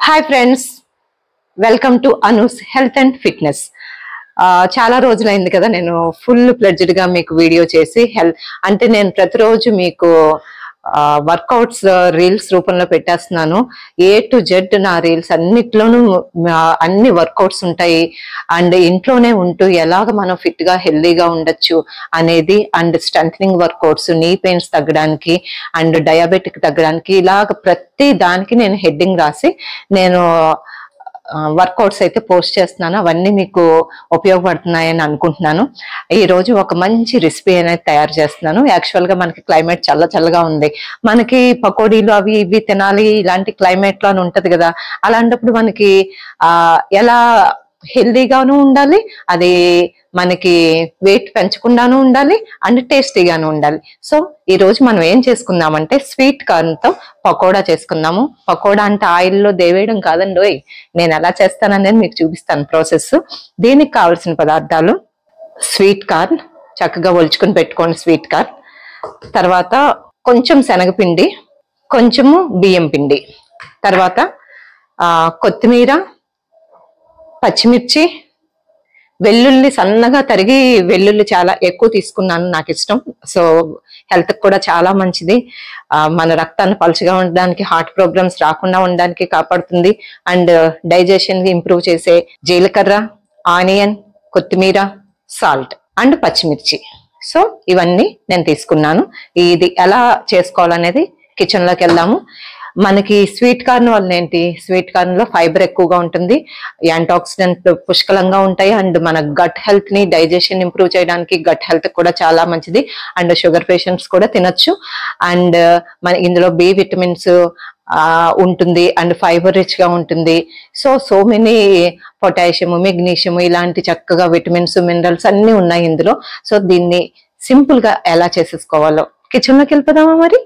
Hi friends, welcome to Anu's health and fitness. చాలా రోజులైంది కదా నేను ఫుల్ ప్లెడ్జ్డ్ గా మీకు వీడియో చేసి అంటే నేను ప్రతిరోజు మీకు వర్కౌట్స్ రీల్స్ రూపంలో పెట్టేస్తున్నాను. A to Z నా రీల్స్ అన్నిట్లోనూ అన్ని వర్కౌట్స్ ఉంటాయి. అండ్ ఇంట్లోనే ఉంటూ ఎలాగ మనం ఫిట్ గా హెల్దీగా ఉండొచ్చు అనేది, అండ్ స్ట్రెంథనింగ్ వర్కౌట్స్, నీ పెయిన్స్ తగ్గడానికి అండ్ డయాబెటిక్ తగ్గడానికి, ఇలాగ ప్రతి దానికి నేను హెడ్డింగ్ రాసి నేను వర్కౌట్స్ అయితే పోస్ట్ చేస్తున్నాను. అవన్నీ మీకు ఉపయోగపడుతున్నాయని అనుకుంటున్నాను. ఈ రోజు ఒక మంచి రెసిపీ అనేది తయారు చేస్తున్నాను. యాక్చువల్ గా మనకి క్లైమేట్ చల్లగా ఉంది. మనకి పకోడీలు అవి ఇవి తినాలి ఇలాంటి క్లైమేట్ లో అని ఉంటది కదా. అలాంటప్పుడు మనకి ఎలా హెల్దీగాను ఉండాలి, అది మనకి వెయిట్ పెంచకుండాను ఉండాలి, అండ్ టేస్టీగాను ఉండాలి. సో ఈ రోజు మనం ఏం చేసుకుందామంటే స్వీట్ కార్న్ తో పకోడా చేసుకుందాము. పకోడా అంటే ఆయిల్లో దేవేయడం కాదండి, నేను ఎలా చేస్తాననేది మీకు చూపిస్తాను ప్రాసెస్. దీనికి కావాల్సిన పదార్థాలు: స్వీట్ కార్న్ చక్కగా ఒలుచుకుని పెట్టుకోండి, స్వీట్ కార్న్. తర్వాత కొంచెం శనగపిండి, కొంచెము బియ్యం పిండి, తర్వాత కొత్తిమీర, పచ్చిమిర్చి, వెల్లుల్లి సన్నగా తరిగి, వెల్లుల్లి చాలా ఎక్కువ తీసుకున్నాను, నాకు ఇష్టం. సో హెల్త్ కూడా చాలా మంచిది. మన రక్తాన్ని పలుచగా ఉండడానికి, హార్ట్ ప్రాబ్లమ్స్ రాకుండా ఉండడానికి కాపాడుతుంది. అండ్ డైజెషన్ ఇంప్రూవ్ చేసే జీలకర్ర, ఆనియన్, కొత్తిమీర, సాల్ట్ అండ్ పచ్చిమిర్చి. సో ఇవన్నీ నేను తీసుకున్నాను. ఇది ఎలా చేసుకోవాలనేది కిచెన్ లోకి వెళ్దాము. మనకి స్వీట్ కార్న్ వల్ల ఏంటి, స్వీట్ కార్న్ లో ఫైబర్ ఎక్కువగా ఉంటుంది, యాంటీ ఆక్సిడెంట్ పుష్కలంగా ఉంటాయి, అండ్ మన గట్ హెల్త్ ని, డైజెషన్ ఇంప్రూవ్ చేయడానికి, గట్ హెల్త్ కూడా చాలా మంచిది. అండ్ షుగర్ పేషెంట్స్ కూడా తినొచ్చు. అండ్ మన ఇందులో బి విటమిన్స్ ఉంటుంది, అండ్ ఫైబర్ రిచ్ గా ఉంటుంది. సో మెనీ పొటాషియం, మెగ్నీషియం ఇలాంటి చక్కగా విటమిన్స్, మినరల్స్ అన్ని ఉన్నాయి ఇందులో. సో దీన్ని సింపుల్ గా ఎలా చేసేసుకోవాలో కిచెన్ లోకి వెళ్ళిపోదామా మరి.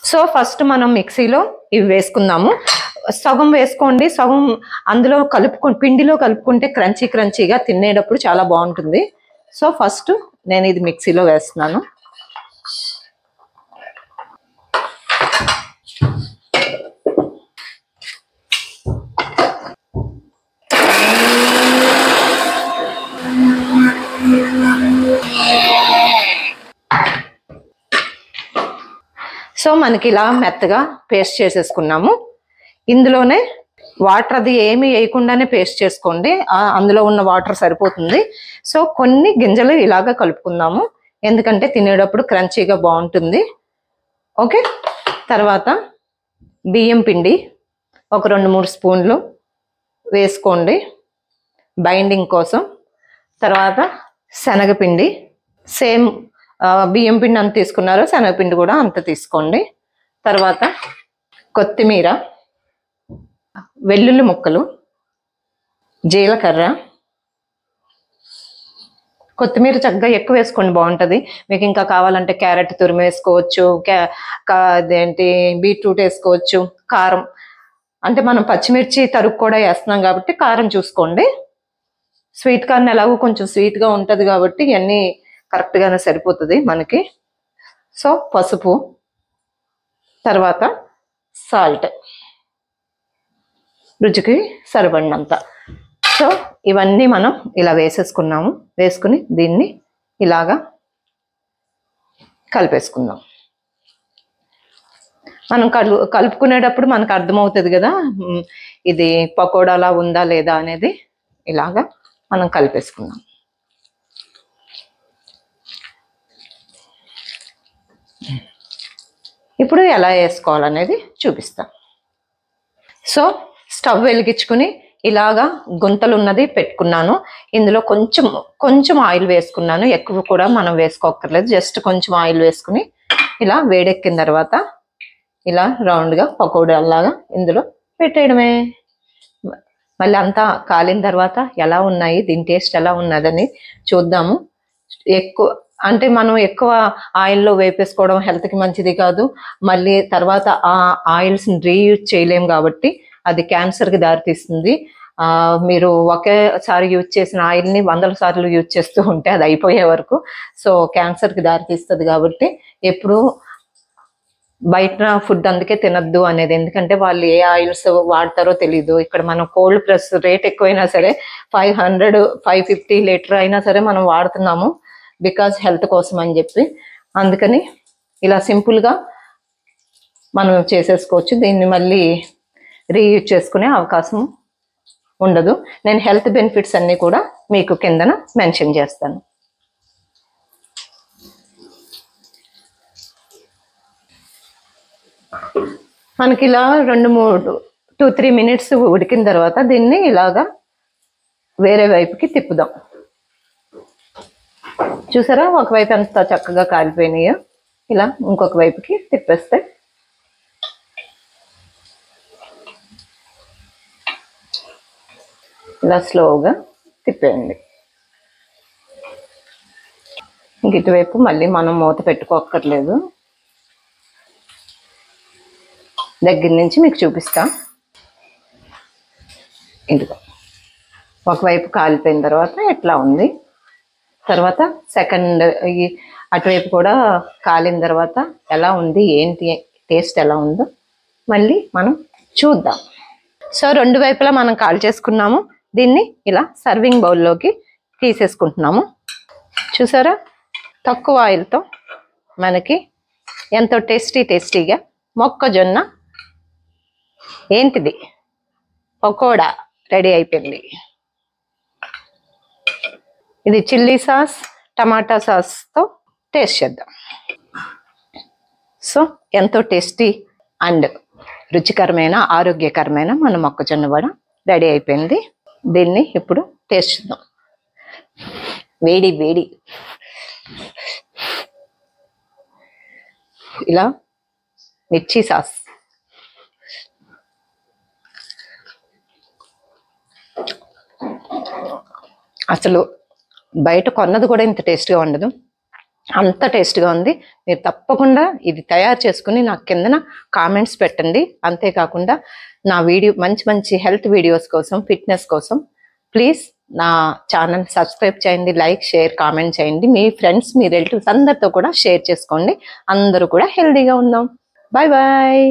సో ఫస్ట్ మనం మిక్సీలో ఇవి వేసుకుందాము. సగం వేసుకోండి, సగం అందులో పిండిలో కలుపుకుంటే క్రంచీగా తినేటప్పుడు చాలా బాగుంటుంది. సో ఫస్ట్ నేను ఇది మిక్సీలో వేస్తున్నాను. సో మనకి ఇలా మెత్తగా పేస్ట్ చేసేసుకున్నాము. ఇందులోనే వాటర్ అది ఏమి వేయకుండానే పేస్ట్ చేసుకోండి, అందులో ఉన్న వాటర్ సరిపోతుంది. సో కొన్ని గింజలు ఇలాగా కలుపుకుందాము, ఎందుకంటే తినేటప్పుడు క్రంచీగా బాగుంటుంది. ఓకే, తర్వాత బియ్యం పిండి ఒక 2-3 స్పూన్లు వేసుకోండి బైండింగ్ కోసం. తర్వాత శనగపిండి సేమ్ బియ్యం పిండి అంత తీసుకున్నారో శనగపిండి కూడా అంత తీసుకోండి. తర్వాత కొత్తిమీర, వెల్లుల్లి ముక్కలు, జీలకర్ర. కొత్తిమీర చక్కగా ఎక్కువ వేసుకోండి, బాగుంటుంది. మీకు ఇంకా కావాలంటే క్యారెట్ తురిమి వేసుకోవచ్చు, అదేంటి బీట్రూట్ వేసుకోవచ్చు. కారం అంటే మనం పచ్చిమిర్చి తరుగు కూడా వేస్తున్నాం కాబట్టి కారం చూసుకోండి. స్వీట్ కార్న్ ఎలాగో కొంచెం స్వీట్గా ఉంటుంది కాబట్టి ఇవన్నీ కరెక్ట్గానే సరిపోతుంది మనకి. సో పసుపు, తర్వాత సాల్ట్ రుచికి సరిపడినంత. సో ఇవన్నీ మనం ఇలా వేసేసుకున్నాము. వేసుకుని దీన్ని ఇలాగా కలిపేసుకుందాం. మనం కలుపుకునేటప్పుడు మనకు అర్థమవుతుంది కదా ఇది పకోడాలా ఉందా లేదా అనేది. ఇలాగా మనం కలిపేసుకుందాం. ఇప్పుడు ఎలా వేసుకోవాలనేది చూపిస్తాం. సో స్టవ్ వెలిగించుకుని ఇలాగా గుంతలు ఉన్నది పెట్టుకున్నాను. ఇందులో కొంచెం ఆయిల్ వేసుకున్నాను, ఎక్కువ కూడా మనం వేసుకోక్కర్లేదు. జస్ట్ కొంచెం ఆయిల్ వేసుకుని ఇలా వేడెక్కిన తర్వాత ఇలా రౌండ్గా పకోడాలాగా ఇందులో పెట్టేయడమే. మళ్ళీ అంతా కాలిన తర్వాత ఎలా ఉన్నాయి, దీని టేస్ట్ ఎలా ఉన్నదని చూద్దాము. అంటే మనం ఎక్కువ ఆయిల్లో వేపేసుకోవడం హెల్త్కి మంచిది కాదు. మళ్ళీ తర్వాత ఆ ఆయిల్స్ని రీయూజ్ చేయలేము కాబట్టి అది క్యాన్సర్కి దారితీస్తుంది. మీరు ఒకేసారి యూజ్ చేసిన ఆయిల్ని 100 సార్లు యూజ్ చేస్తూ ఉంటే అది అయిపోయే వరకు సో క్యాన్సర్కి దారితీస్తుంది. కాబట్టి ఎప్పుడు బయట ఫుడ్ అందుకే తినద్దు అనేది, ఎందుకంటే వాళ్ళు ఏ ఆయిల్స్ వాడతారో తెలీదు. ఇక్కడ మనం కోల్డ్ ప్రెస్ రేట్ ఎక్కువైనా సరే 500 550 లీటర్ అయినా సరే మనం వాడుతున్నాము, బికాజ్ హెల్త్ కోసం అని చెప్పి. అందుకని ఇలా సింపుల్గా మనం చేసేసుకోవచ్చు. దీన్ని మళ్ళీ రీయూజ్ చేసుకునే అవకాశం ఉండదు. నేను హెల్త్ బెనిఫిట్స్ అన్నీ కూడా మీకు కిందన మెన్షన్ చేస్తాను. మనకి ఇలా 2-3 మినిట్స్ ఉడికిన తర్వాత దీన్ని ఇలాగా వేరే వైపుకి తిప్పుదాం. చూసారా ఒకవైపు ఎంత చక్కగా కాలిపోయినాయో. ఇలా ఇంకొక వైపుకి తిప్పేస్తే ఇలా స్లోగా తిప్పేయండి. ఇంక ఇటువైపు మళ్ళీ మనం మూత పెట్టుకోక్కర్లేదు. దగ్గర నుంచి మీకు చూపిస్తా. ఇదిగో ఒకవైపు కాలిపోయిన తర్వాత ఎట్లా ఉంది, తర్వాత సెకండ్ అటువైపు కూడా కాలిన తర్వాత ఎలా ఉంది, ఏంటి టేస్ట్ ఎలా ఉందో మళ్ళీ మనం చూద్దాం. సో 2 వైపులా మనం కాల్ చేసుకున్నాము. దీన్ని ఇలా సర్వింగ్ బౌల్లోకి తీసేసుకుంటున్నాము. చూసారా తక్కువ ఆయిల్తో మనకి ఎంతో టేస్టీగా మొక్కజొన్న ఏంటిది పకోడా రెడీ అయిపోయింది. ఇది చిల్లీ సాస్ టమాటా సాస్తో టేస్ట్ చేద్దాం. సో ఎంతో టేస్టీ అండ్ రుచికరమైన ఆరోగ్యకరమైన మన మొక్కజొన్న వడ రెడీ అయిపోయింది. దీన్ని ఇప్పుడు టేస్ట్ చేద్దాం. వేడి వేడి ఇలా మిర్చి సాస్, అసలు బయట కొన్నది కూడా ఇంత టేస్ట్గా ఉండదు, అంత టేస్ట్గా ఉంది. మీరు తప్పకుండా ఇది తయారు చేసుకుని నాకు కిందన కామెంట్స్ పెట్టండి. అంతేకాకుండా నా వీడియో మంచి హెల్త్ వీడియోస్ కోసం, ఫిట్నెస్ కోసం ప్లీజ్ నా ఛానల్ సబ్స్క్రైబ్ చేయండి, లైక్ షేర్ కామెంట్ చేయండి. మీ ఫ్రెండ్స్ మీ రిలేటివ్స్ అందరితో కూడా షేర్ చేసుకోండి. అందరూ కూడా హెల్తీగా ఉందాం. Bye bye.